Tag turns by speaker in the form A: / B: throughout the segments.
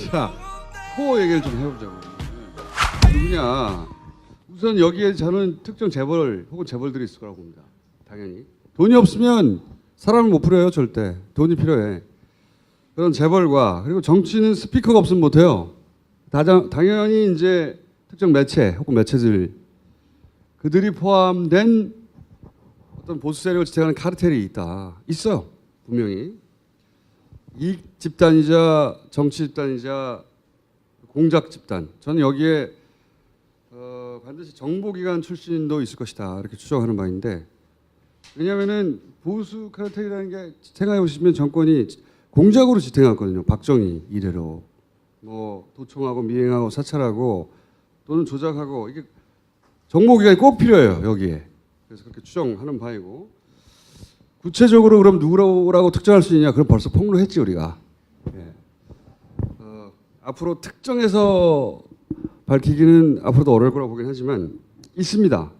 A: 자, 호 얘기를 좀 해보자고. 누구냐? 우선 여기에 저는 특정 재벌 혹은 재벌들이 있을 거라고 봅니다. 당연히. 돈이 없으면 사람을 못 풀어요, 절대. 돈이 필요해. 그런 재벌과 그리고 정치는 스피커가 없으면 못해요. 당연히 이제 특정 매체 혹은 매체들 그들이 포함된 어떤 보수 세력을 지탱하는 카르텔이 있어요. 분명히. 이익 집단이자 정치 집단이자 공작 집단. 저는 여기에 반드시 정보기관 출신도 있을 것이다 이렇게 추정하는 바인데, 왜냐하면은 보수 카르텔이라는 게 생각해 보시면 정권이 공작으로 지탱했거든요. 박정희 이래로 뭐 도청하고 미행하고 사찰하고 또는 조작하고, 이게 정보기관이 꼭 필요해요 여기에. 그래서 그렇게 추정하는 바이고, 구체적으로 그럼 누구라고 특정할 수 있냐? 그럼 벌써 폭로했지 우리가. 예. 앞으로 특정해서 밝히기는 앞으로도 어려울 거라고 보긴 하지만 있습니다.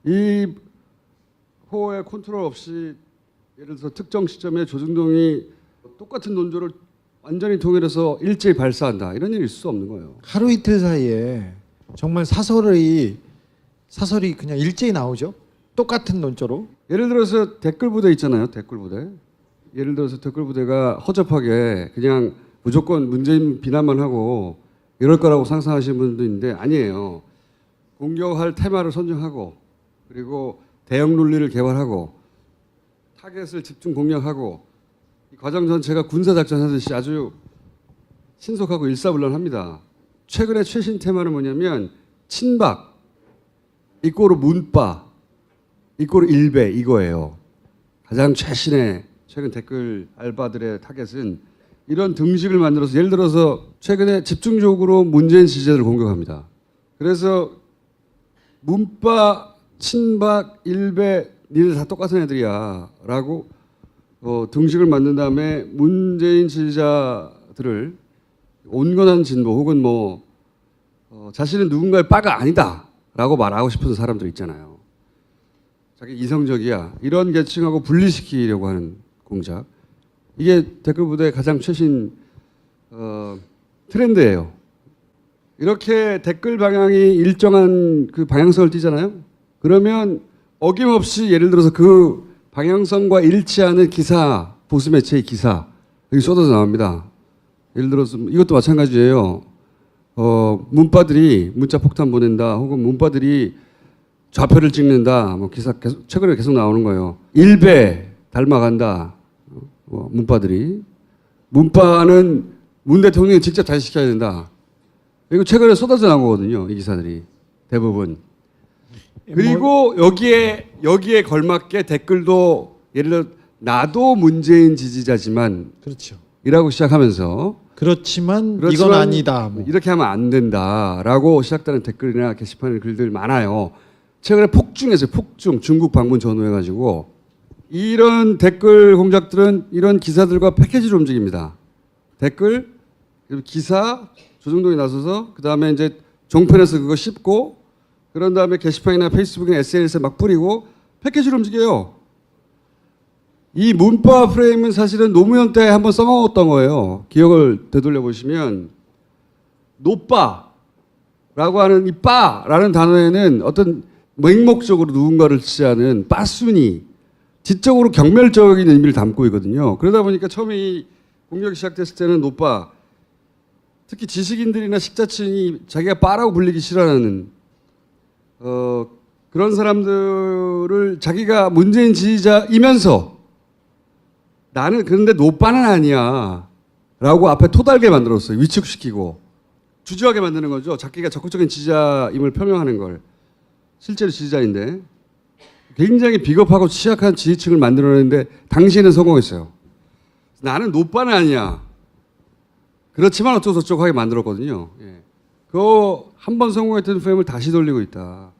A: 이 호의 컨트롤 없이 예를 들어서 특정 시점에 조중동이 똑같은 논조를 완전히 통일해서 일제히 발사한다, 이런 일이 있을 수 없는 거예요.
B: 하루 이틀 사이에 정말 사설이 그냥 일제히 나오죠. 똑같은 논조로.
A: 예를 들어서 댓글 부대 있잖아요. 댓글 부대. 예를 들어서 댓글 부대가 허접하게 그냥 무조건 문재인 비난만 하고 이럴 거라고 상상하시는 분도 있는데 아니에요. 공격할 테마를 선정하고 그리고 대형 논리를 개발하고 타겟을 집중 공략하고 이 과정 전체가 군사작전 하듯이 아주 신속하고 일사불란합니다. 최근에 최신 테마는 뭐냐면 친박, 이꼬르 문바, 이꼬르 일배, 이거예요. 가장 최근 댓글 알바들의 타겟은 이런 등식을 만들어서, 예를 들어서 최근에 집중적으로 문재인 지지자들을 공격합니다. 그래서 문바, 친박, 일배, 니들 다 똑같은 애들이야 라고 등식을 만든 다음에 문재인 지지자들을 온건한 진보 혹은 자신은 누군가의 빠가 아니다 라고 말하고 싶은 사람들 있잖아요. 자기 이성적이야, 이런 계층하고 분리시키려고 하는 공작. 이게 댓글 부대의 가장 최신 트렌드예요. 이렇게 댓글 방향이 일정한 그 방향성을 띠잖아요. 그러면 어김없이 예를 들어서 그 방향성과 일치하는 기사, 보수 매체의 기사 여기 쏟아져 나옵니다. 예를 들어서 이것도 마찬가지예요. 문바들이 문자 폭탄 보낸다, 혹은 문바들이 좌표를 찍는다, 기사 최근에 계속 나오는 거예요. 일배 닮아간다. 문바들이. 문바는 문 대통령이 직접 다시시켜야 된다. 이거 최근에 쏟아져 나온 거거든요. 이 기사들이 대부분. 그리고 여기에 걸맞게 댓글도 예를 들어 나도 문재인 지지자지만
B: 그렇죠.
A: 이라고 시작하면서
B: 그렇지만 이건 아니다.
A: 이렇게 하면 안 된다라고 시작되는 댓글이나 게시판에 글들 많아요. 최근에 폭증했어요. 폭증. 중국 방문 전후해가지고 이런 댓글 공작들은 이런 기사들과 패키지로 움직입니다. 댓글, 그리고 기사, 조중동이 나서서 그 다음에 이제 종편에서 그거 씹고 그런 다음에 게시판이나 페이스북이나 SNS에 막 뿌리고 패키지로 움직여요. 이 문바 프레임은 사실은 노무현 때 한번 써먹었던 거예요. 기억을 되돌려 보시면 노빠라고 하는 이 빠라는 단어에는 어떤 맹목적으로 누군가를 지지하는 빠순이 지적으로 경멸적인 의미를 담고 있거든요. 그러다 보니까 처음에 이 공격이 시작됐을 때는 노빠, 특히 지식인들이나 식자층이 자기가 빠라고 불리기 싫어하는 그런 사람들을 자기가 문재인 지지자이면서 나는 그런데 노빠는 아니야 라고 앞에 토달게 만들었어요. 위축시키고 주저하게 만드는 거죠. 자기가 적극적인 지지자임을 표명하는 걸. 실제로 지지자인데 굉장히 비겁하고 취약한 지지층을 만들어내는데 당시에는 성공했어요. 나는 노빠는 아니야. 그렇지만 어쩌고저쩌고 하게 만들었거든요. 예. 그거 한 번 성공했던 프레임을 다시 돌리고 있다.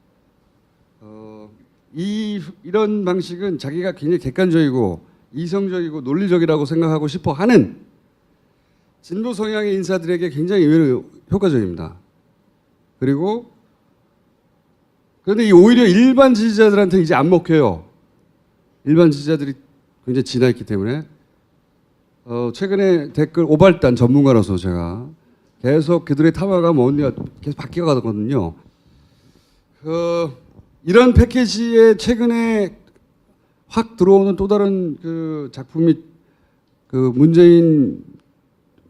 A: 이런 방식은 자기가 굉장히 객관적이고 이성적이고 논리적이라고 생각하고 싶어 하는 진보 성향의 인사들에게 굉장히 의외로 효과적입니다. 그리고 그런데 오히려 일반 지지자들한테 이제 안 먹혀요. 일반 지지자들이 굉장히 진화했기 때문에 최근에 댓글 오발단 전문가로서 제가 계속 그들의 탐화가 뭔가 계속 바뀌어가거든요. 이런 패키지에 최근에 확 들어오는 또 다른 그 작품이 그 문재인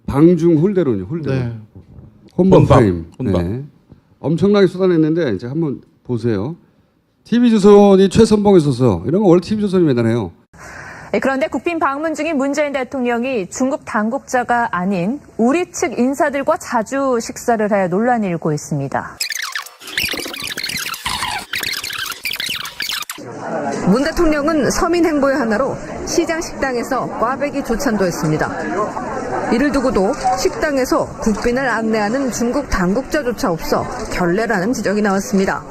A: 방중 홀대론이요. 홀대론.
B: 네.
A: 혼밥 프레임.
C: 혼밥.
A: 네. 엄청나게 쏟아냈는데 이제 한번 보세요. TV조선이 최선봉에 서서 이런 거 원래 TV조선이 맨날 해요.
D: 그런데 국빈 방문 중인 문재인 대통령이 중국 당국자가 아닌 우리 측 인사들과 자주 식사를 해 논란이 일고 있습니다.
E: 문 대통령은 서민 행보의 하나로 시장 식당에서 꽈배기 조찬도 했습니다. 이를 두고도 식당에서 국빈을 안내하는 중국 당국자조차 없어 결례라는 지적이 나왔습니다.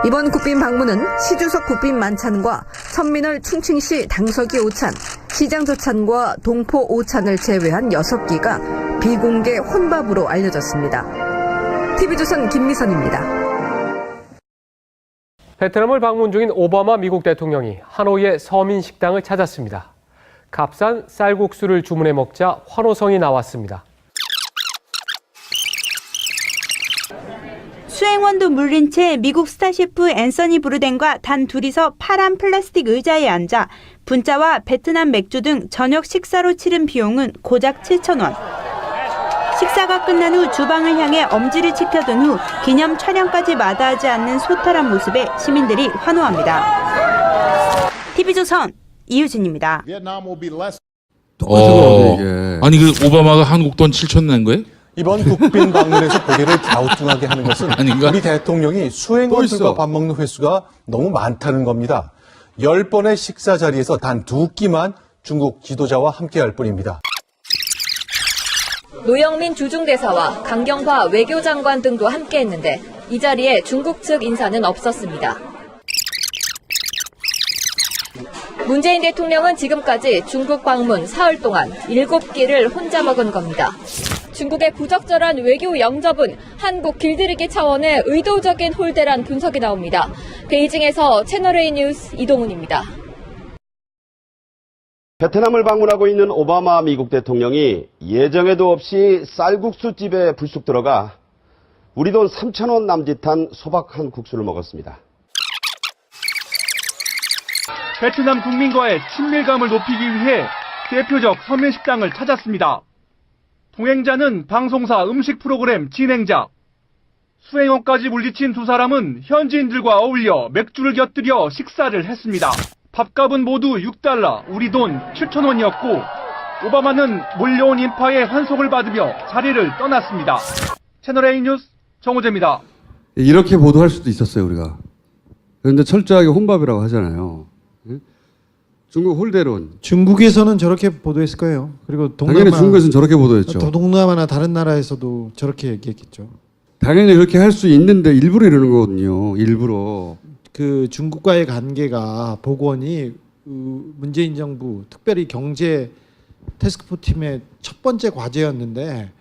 E: 이번 국빈 방문은 시주석 국빈 만찬과 선민월 충칭시 당서기 오찬, 시장 조찬과 동포 오찬을 제외한 6끼가 비공개 혼밥으로 알려졌습니다. TV조선 김미선입니다.
F: 베트남을 방문 중인 오바마 미국 대통령이 하노이의 서민 식당을 찾았습니다. 값싼 쌀국수를 주문해 먹자 환호성이 나왔습니다.
G: 수행원도 물린 채 미국 스타 셰프 앤서니 브루덴과 단 둘이서 파란 플라스틱 의자에 앉아 분짜와 베트남 맥주 등 저녁 식사로 치른 비용은 고작 7,000원. 식사가 끝난 후 주방을 향해 엄지를 치켜둔 후 기념 촬영까지 마다하지 않는 소탈한 모습에 시민들이 환호합니다. TV조선 이유진입니다.
A: 똑같은 거 이게.
C: 아니 그 오바마가 한국 돈 7천 낸 거예요?
H: 이번 국빈 방문에서 고개를 갸우뚱하게 하는 것은
C: 아닌가?
H: 우리 대통령이 수행원들과 밥 먹는 횟수가 너무 많다는 겁니다. 10번의 식사 자리에서 단 2끼만 중국 지도자와 함께할 뿐입니다.
I: 노영민 주중대사와 강경화 외교장관 등도 함께했는데 이 자리에 중국 측 인사는 없었습니다. 문재인 대통령은 지금까지 중국 방문 사흘 동안 7끼를 혼자 먹은 겁니다. 중국의 부적절한 외교 영접은 한국 길들이기 차원의 의도적인 홀대란 분석이 나옵니다. 베이징에서 채널A 뉴스 이동훈입니다.
J: 베트남을 방문하고 있는 오바마 미국 대통령이 예정에도 없이 쌀국수 집에 불쑥 들어가 우리 돈 3,000원 남짓한 소박한 국수를 먹었습니다.
K: 베트남 국민과의 친밀감을 높이기 위해 대표적 서민식당을 찾았습니다. 동행자는 방송사 음식 프로그램 진행자. 수행원까지 물리친 두 사람은 현지인들과 어울려 맥주를 곁들여 식사를 했습니다. 밥값은 모두 $6, 우리 돈 7,000원이었고 오바마는 몰려온 인파의 환송을 받으며 자리를 떠났습니다. 채널A 뉴스 정우재입니다.
A: 이렇게 보도할 수도 있었어요 우리가. 그런데 철저하게 혼밥이라고 하잖아요. 중국 홀대론.
B: 중국에서는 저렇게 보도했을 거예요. 그리고
A: 당연히 중국에서는 저렇게 보도했죠.
B: 동남아나 다른 나라에서도 저렇게 얘기했겠죠.
A: 당연히 그렇게 할 수 있는데 일부러 이러는 거거든요. 일부러.
B: 그 중국과의 관계가 복원이 문재인 정부 특별히 경제 태스크포스 팀의 첫 번째 과제였는데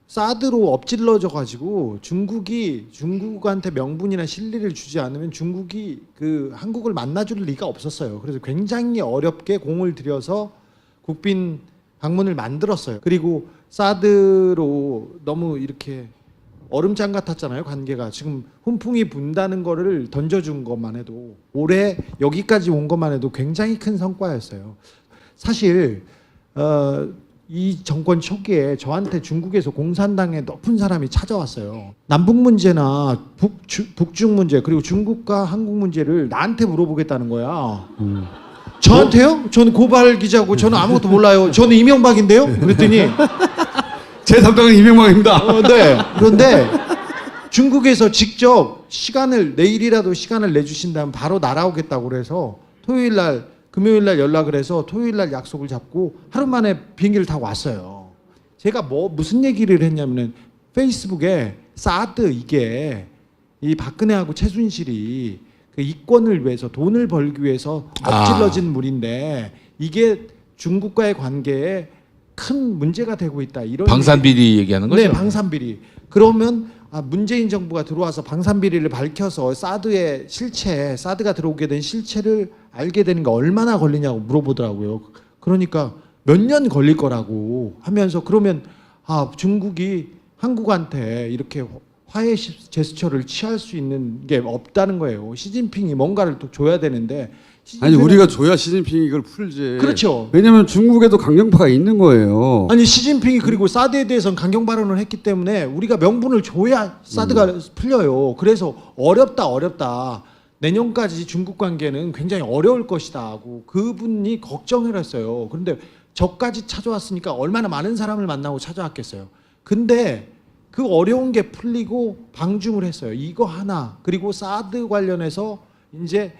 B: 사드로 엎질러져 가지고 중국한테 명분이나 실리를 주지 않으면 중국이 그 한국을 만나줄 리가 없었어요. 그래서 굉장히 어렵게 공을 들여서 국빈 방문을 만들었어요. 그리고 사드로 너무 이렇게 얼음장 같았잖아요. 관계가 지금 훈풍이 분다는 거를 던져준 것만 해도 올해 여기까지 온 것만 해도 굉장히 큰 성과였어요. 사실 이 정권 초기에 저한테 중국에서 공산당의 높은 사람이 찾아왔어요. 남북 문제나 북중 문제 그리고 중국과 한국 문제를 나한테 물어보겠다는 거야. 저한테요? 저는 고발 기자고 저는 아무것도 몰라요. 저는 이명박인데요? 그랬더니
A: 제 담당은 이명박입니다.
B: 네. 그런데 중국에서 직접 내일이라도 시간을 내주신다면 바로 날아오겠다고 그래서 금요일 날 연락을 해서 토요일 날 약속을 잡고 하루 만에 비행기를 타고 왔어요. 제가 무슨 얘기를 했냐면은 페이스북에 사드 이게 이 박근혜하고 최순실이 그 이권을 위해서 돈을 벌기 위해서 엎질러진 물인데 이게 중국과의 관계에 큰 문제가 되고 있다. 이런
C: 방산비리 얘기하는 거죠?
B: 네, 방산비리. 그러면 문재인 정부가 들어와서 방산비리를 밝혀서 사드의 실체, 사드가 들어오게 된 실체를 알게 되는 게 얼마나 걸리냐고 물어보더라고요. 그러니까 몇 년 걸릴 거라고 하면서 그러면 중국이 한국한테 이렇게 화해 제스처를 취할 수 있는 게 없다는 거예요. 시진핑이 뭔가를 또 줘야 되는데
A: 아니 우리가 줘야 시진핑이 이걸 풀지.
B: 그렇죠.
A: 왜냐하면 중국에도 강경파가 있는 거예요.
B: 아니 시진핑이 그리고 사드에 대해서는 강경 발언을 했기 때문에 우리가 명분을 줘야 사드가 풀려요. 그래서 어렵다. 내년까지 중국 관계는 굉장히 어려울 것이다 하고 그분이 걱정을 했어요. 그런데 저까지 찾아왔으니까 얼마나 많은 사람을 만나고 찾아왔겠어요. 근데 그 어려운 게 풀리고 방중을 했어요. 이거 하나 그리고 사드 관련해서 이제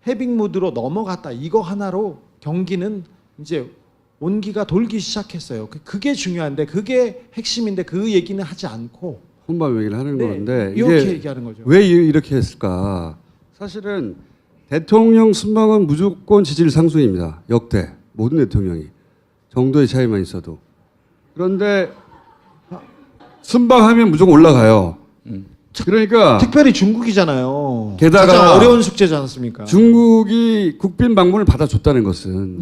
B: 해빙 모드로 넘어갔다. 이거 하나로 경기는 이제 온기가 돌기 시작했어요. 그게 중요한데 그게 핵심인데 그 얘기는 하지 않고
A: 혼밥 얘기를 하는 건데
B: 이렇게
A: 이게
B: 얘기하는 거죠.
A: 왜 이렇게 했을까? 사실은 대통령 순방은 무조건 지지율 상승입니다. 역대 모든 대통령이 정도의 차이만 있어도. 그런데 순방하면 무조건 올라가요. 그러니까
B: 특별히 중국이잖아요.
A: 게다가
B: 가장 어려운 숙제지 않습니까?
A: 중국이 국빈 방문을 받아줬다는 것은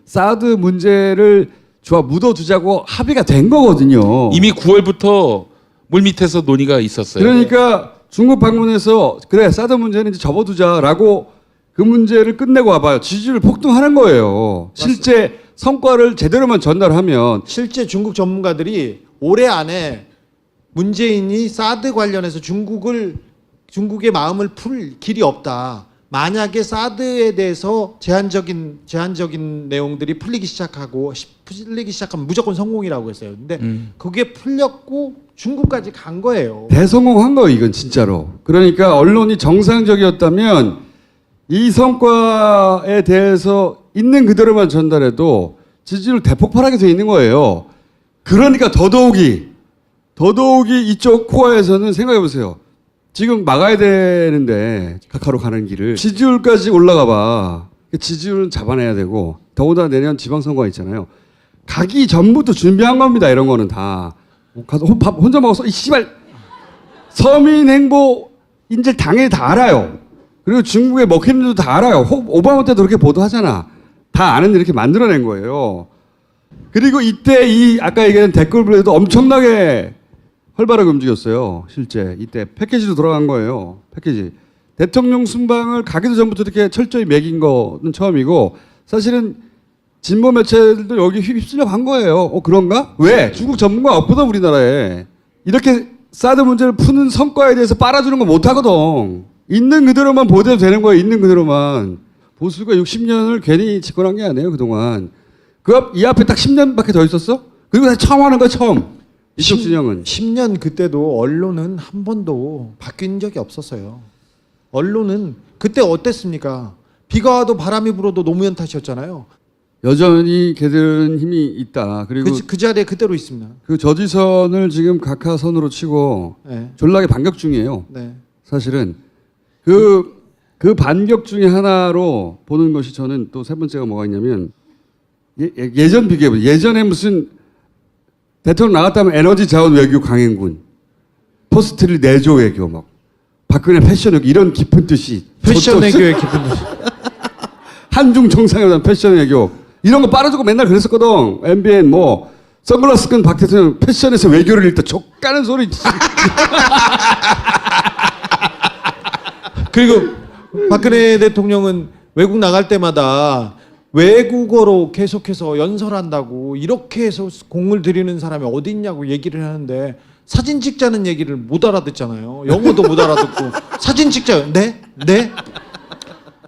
A: 사드 문제를 묻어두자고 합의가 된 거거든요.
C: 이미 9월부터 물 밑에서 논의가 있었어요.
A: 그러니까 중국 방문해서 그래 사드 문제는 이제 접어두자라고 그 문제를 끝내고 와봐요. 지지율 폭등하는 거예요. 실제 성과를 제대로만 전달하면.
B: 실제 중국 전문가들이 올해 안에 문재인이 사드 관련해서 중국의 마음을 풀 길이 없다. 만약에 사드에 대해서 제한적인 내용들이 풀리기 시작하면 무조건 성공이라고 했어요. 근데 그게 풀렸고 중국까지 간 거예요.
A: 대성공한 거예요, 이건 진짜로. 그러니까 언론이 정상적이었다면 이 성과에 대해서 있는 그대로만 전달해도 지지율 대폭발하게 돼 있는 거예요. 그러니까 더더욱이 이쪽 코어에서는 생각해 보세요. 지금 막아야 되는데 카카로 가는 길을 지지율까지 올라가 봐. 지지율은 잡아내야 되고 더군다나 내년 지방선거가 있잖아요. 가기 전부터 준비한 겁니다. 이런 거는 다. 가서 밥 혼자 먹어서 이 씨발 서민 행보 인질 당연히 다 알아요. 그리고 중국의 먹히는지도 다 알아요. 오바마 때도 그렇게 보도하잖아. 다 아는데 이렇게 만들어낸 거예요. 그리고 이때 이 아까 얘기한 댓글 블레도 엄청나게 활발하게 움직였어요. 실제 이때 패키지로 돌아간 거예요. 패키지. 대통령 순방을 가기도 전부터 이렇게 철저히 매긴 거는 처음이고 사실은 진보 매체들도 여기 휩쓸려 간 거예요. 그런가? 왜? 중국 전문가 없거든 우리나라에. 이렇게 사드 문제를 푸는 성과에 대해서 빨아주는 거 못하거든. 있는 그대로만 보도해도 되는 거예요. 있는 그대로만. 보수가 60년을 괜히 집권한 게 아니에요. 그동안. 이 앞에 딱 10년밖에 더 있었어? 그리고 다시 처음 하는 거야. 처음. 이쪽 진영은
B: 10년 그때도 언론은 한 번도 바뀐 적이 없었어요. 언론은 그때 어땠습니까? 비가 와도 바람이 불어도 노무현 탓이었잖아요.
A: 여전히 걔들은 힘이 있다. 그리고
B: 그 자리에 그대로 있습니다.
A: 그 저지선을 지금 각하선으로 치고
B: 네.
A: 졸라게 반격 중이에요.
B: 네.
A: 사실은 그 반격 중에 하나로 보는 것이 저는 또 세 번째가 뭐가 있냐면 예전 비교해보세요. 예전에 무슨 대통령 나갔다면 에너지 자원 외교 강행군, 포스트를 내조 외교 막 박근혜 패션 외교 이런 깊은 뜻이
B: 패션 외교의 깊은 뜻.
A: 한중 정상회담 패션 외교 이런 거 빨아주고 맨날 그랬었거든. MBN 뭐 선글라스 끈 박 대통령 패션에서 외교를 읽다 족가는 소리.
B: 그리고 박근혜 대통령은 외국 나갈 때마다 외국어로 계속해서 연설한다고 이렇게 해서 공을 들이는 사람이 어디 있냐고 얘기를 하는데 사진 찍자는 얘기를 못 알아듣잖아요. 영어도 못 알아듣고 사진 찍자 네?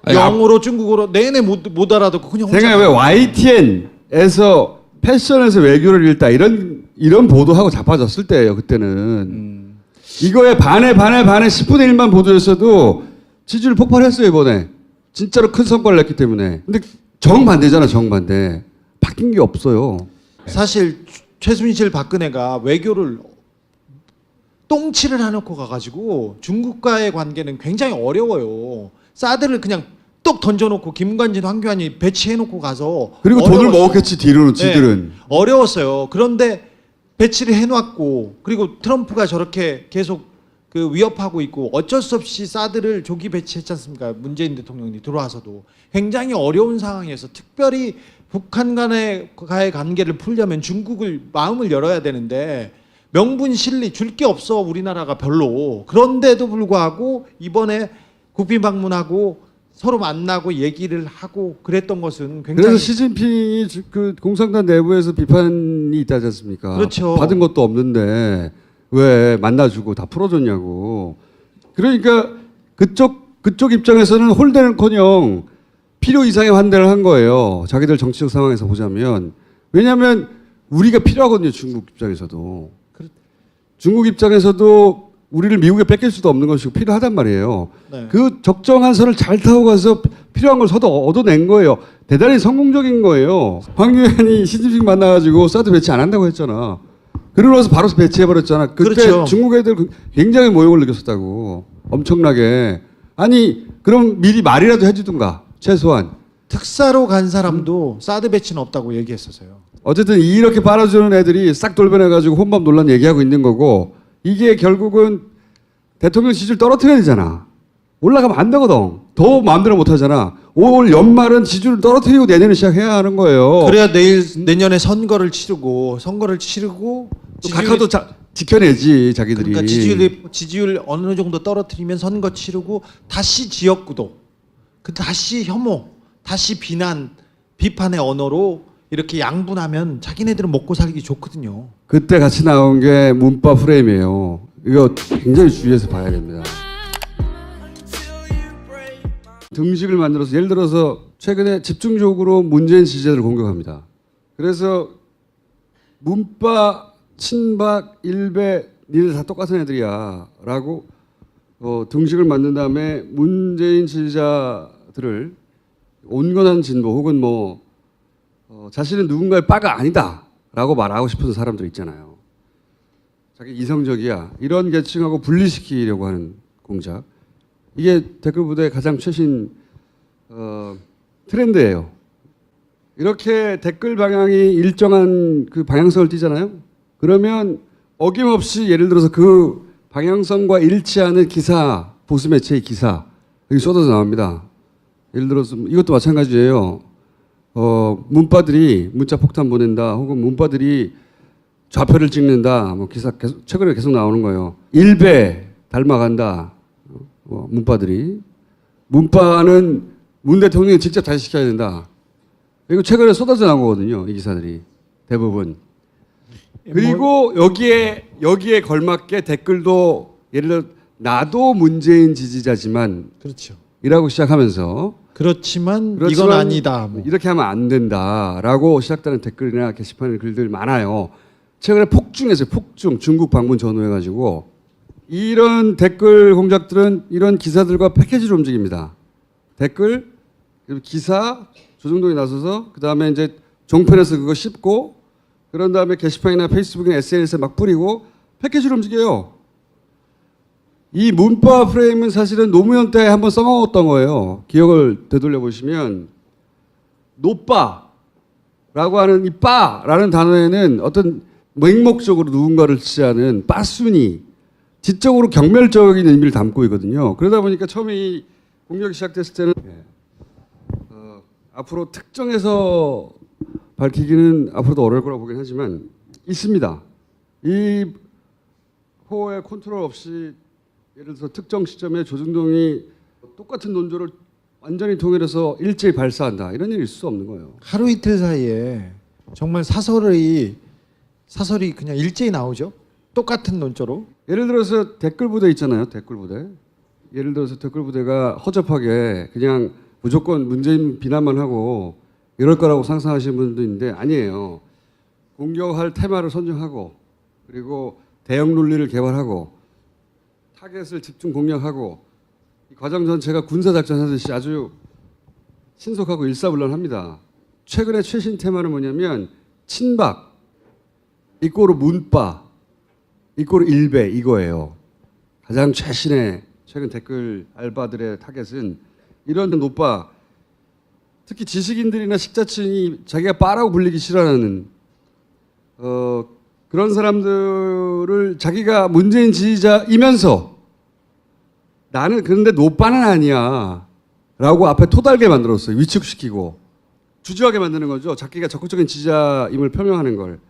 B: 영어로 중국어로 내내 못 알아듣고 그냥
A: 제가 왜 YTN에서 패션에서 외교를 읽다 이런 보도하고 자빠졌을 때예요. 그때는 이거에 반에 10분의 1만 보도했어도 지지율 폭발했어요. 이번에 진짜로 큰 성과를 냈기 때문에. 근데 정반대잖아. 정반대. 바뀐 게 없어요.
B: 사실 최순실 박근혜가 외교를 똥칠을 해놓고 가가지고 중국과의 관계는 굉장히 어려워요. 사드를 그냥 똑 던져놓고 김관진, 황교안이 배치해놓고 가서
A: 그리고 돈을 먹었겠지 뒤로는 지들은.
B: 네, 어려웠어요. 그런데 배치를 해놨고 그리고 트럼프가 저렇게 계속 그 위협하고 있고 어쩔 수 없이 사드를 조기 배치했지 않습니까? 문재인 대통령이 들어와서도 굉장히 어려운 상황에서 특별히 북한 간의 관계를 풀려면 중국을 마음을 열어야 되는데 명분실리 줄 게 없어 우리나라가 별로. 그런데도 불구하고 이번에 국빈 방문하고 서로 만나고 얘기를 하고 그랬던 것은 굉장히
A: 그래서 시진핑이 그 공산당 내부에서 비판이 있다지 않습니까?
B: 그렇죠.
A: 받은 것도 없는데 왜 만나주고 다 풀어줬냐고. 그러니까 그쪽 입장에서는 홀대는커녕 필요 이상의 환대를 한 거예요. 자기들 정치적 상황에서 보자면. 왜냐하면 우리가 필요하거든요. 중국 입장에서도. 중국 입장에서도 우리를 미국에 뺏길 수도 없는 것이고 필요하단 말이에요.
B: 네.
A: 그 적정한 선을 잘 타고 가서 필요한 걸 얻어낸 거예요. 대단히 성공적인 거예요. 황교안이 시진핑 만나가지고 사드 배치 안 한다고 했잖아. 그러고 나서 바로 배치해버렸잖아. 그때
B: 그렇죠.
A: 중국 애들 굉장히 모욕을 느꼈었다고. 엄청나게. 아니 그럼 미리 말이라도 해주든가 최소한.
B: 특사로 간 사람도 사드 배치는 없다고 얘기했었어요.
A: 어쨌든 이렇게 빨아주는 애들이 싹 돌변해가지고 혼밥 논란 얘기하고 있는 거고 이게 결국은 대통령 지지율 떨어뜨려야 되잖아. 올라가면 안 되거든. 더 마음대로 못 하잖아. 올 연말은 지지율 떨어뜨리고 내년에 시작해야 하는 거예요.
B: 그래야 내년에 선거를 치르고
A: 또 각하도 지켜내지 자기들이.
B: 그러니까 지지율 어느 정도 떨어뜨리면 선거 치르고 다시 지역구도, 다시 혐오, 다시 비판의 언어로 이렇게 양분하면 자기네들은 먹고 살기 좋거든요.
A: 그때 같이 나온 게 문파 프레임이에요. 이거 굉장히 주의해서 봐야 됩니다. 등식을 만들어서 예를 들어서 최근에 집중적으로 문재인 지지자들을 공격합니다. 그래서 문파, 친박, 일배 니들 다 똑같은 애들이야 라고 등식을 만든 다음에 문재인 지지자들을 온건한 진보 혹은 자신은 누군가의 빠가 아니다 라고 말하고 싶은 사람들 있잖아요. 자기 이성적이야. 이런 계층하고 분리시키려고 하는 공작. 이게 댓글 부대의 가장 최신 트렌드예요. 이렇게 댓글 방향이 일정한 그 방향성을 띠잖아요. 그러면 어김없이 예를 들어서 그 방향성과 일치하는 기사, 보수 매체의 기사 여기 쏟아져 나옵니다. 예를 들어서 이것도 마찬가지예요. 문바들이 문자 폭탄 보낸다 혹은 문바들이 좌표를 찍는다 기사 최근에 계속 나오는 거예요. 일배 닮아간다. 문바는 문 대통령이 직접 다시 시켜야 된다. 이거 최근에 쏟아져 나온 거거든요. 이 기사들이 대부분. 그리고 여기에 걸맞게 댓글도 예를 들어 나도 문재인 지지자지만
B: 그렇죠.
A: 이라고 시작하면서
B: 그렇지만 이건 아니다.
A: 이렇게 하면 안 된다라고 시작되는 댓글이나 게시판에 글들 많아요. 최근에 폭증했어요. 중국 방문 전후해가지고 이런 댓글 공작들은 이런 기사들과 패키지로 움직입니다. 댓글, 그리고 기사, 조정동이 나서서 그 다음에 이제 종편에서 그거 씹고 그런 다음에 게시판이나 페이스북이나 SNS에 막 뿌리고 패키지로 움직여요. 이 문파 프레임은 사실은 노무현 때 한번 써먹었던 거예요. 기억을 되돌려 보시면 노빠라고 하는 이 빠라는 단어에는 어떤 맹목적으로 누군가를 지지하는 빠순이 지적으로 경멸적인 의미를 담고 있거든요. 그러다 보니까 처음에 이 공격이 시작됐을 때는 앞으로 특정해서 밝히기는 앞으로도 어려울 거라고 보긴 하지만 있습니다. 이 호의 컨트롤 없이 예를 들어서 특정 시점에 조중동이 똑같은 논조를 완전히 통일해서 일제히 발사한다. 이런 일이 있을 수 없는 거예요.
B: 하루 이틀 사이에 정말 사설이 그냥 일제히 나오죠. 똑같은 논조로.
A: 예를 들어서 댓글 부대 있잖아요. 댓글 부대. 예를 들어서 댓글 부대가 허접하게 그냥 무조건 문재인 비난만 하고 이럴 거라고 상상하시는 분도 있는데 아니에요. 공격할 테마를 선정하고 그리고 대형 논리를 개발하고 타겟을 집중 공략하고 이 과정 전체가 군사작전 하듯이 아주 신속하고 일사불란합니다. 최근에 최신 테마는 뭐냐면 친박, 이꼬르 문파, 이꼬르 일배 이거예요. 가장 최신의 최근 댓글 알바들의 타겟은 이런 노빠, 특히 지식인들이나 식자층이 자기가 빠라고 불리기 싫어하는 그런 사람들을 자기가 문재인 지지자이면서 나는 그런데 노빠는 아니야 라고 앞에 토달게 만들었어요. 위축시키고 주저하게 만드는 거죠. 자기가 적극적인 지지자임을 표명하는 걸.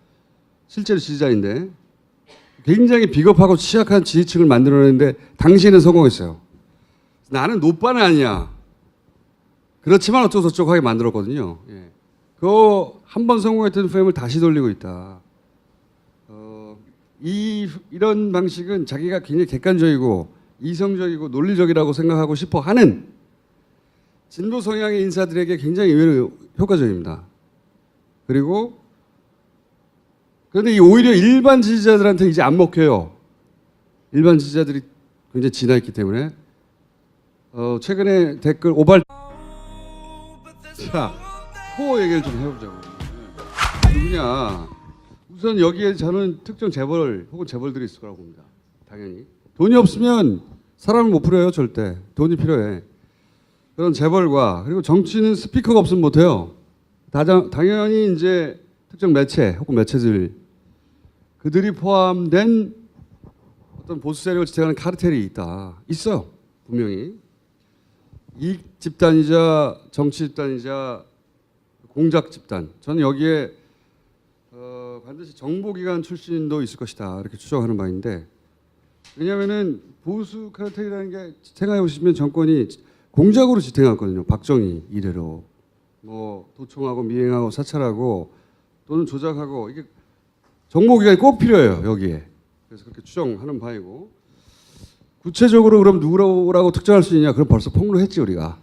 A: 실제로 지지자인데 굉장히 비겁하고 취약한 지지층을 만들어내는데 당시에는 성공했어요. 나는 노빠는 아니야. 그렇지만 어쩌고저쩌고 하게 만들었거든요. 예. 그거 한 번 성공했던 프레임을 다시 돌리고 있다. 이런 방식은 자기가 굉장히 객관적이고 이성적이고 논리적이라고 생각하고 싶어 하는 진보 성향의 인사들에게 굉장히 의외로 효과적입니다. 그리고 그런데 오히려 일반 지지자들한테 이제 안 먹혀요. 일반 지지자들이 굉장히 진화했기 때문에 최근에 댓글 오발 자 코어 얘기를 좀 해보자고. 누구냐? 우선 여기에 저는 특정 재벌 혹은 재벌들이 있을 거라고 봅니다. 당연히 돈이 없으면 사람을 못 풀어요. 절대 돈이 필요해. 그런 재벌과 그리고 정치는 스피커가 없으면 못해요. 당연히 이제 특정 매체 혹은 매체들 그들이 포함된 어떤 보수 세력을 지탱하는 카르텔이 있어요. 분명히 이익 집단이자 정치 집단이자 공작 집단. 저는 여기에 반드시 정보기관 출신도 있을 것이다 이렇게 추정하는 바인데 왜냐하면은 보수 카르텔이라는 게 생각해 보시면 정권이 공작으로 지탱했거든요. 박정희 이래로 뭐 도청하고 미행하고 사찰하고 또는 조작하고 이게 정보기관이 꼭 필요해요 여기에. 그래서 그렇게 추정하는 바이고 구체적으로 그럼 누구라고 특정할 수 있냐? 그럼 벌써 폭로했지 우리가.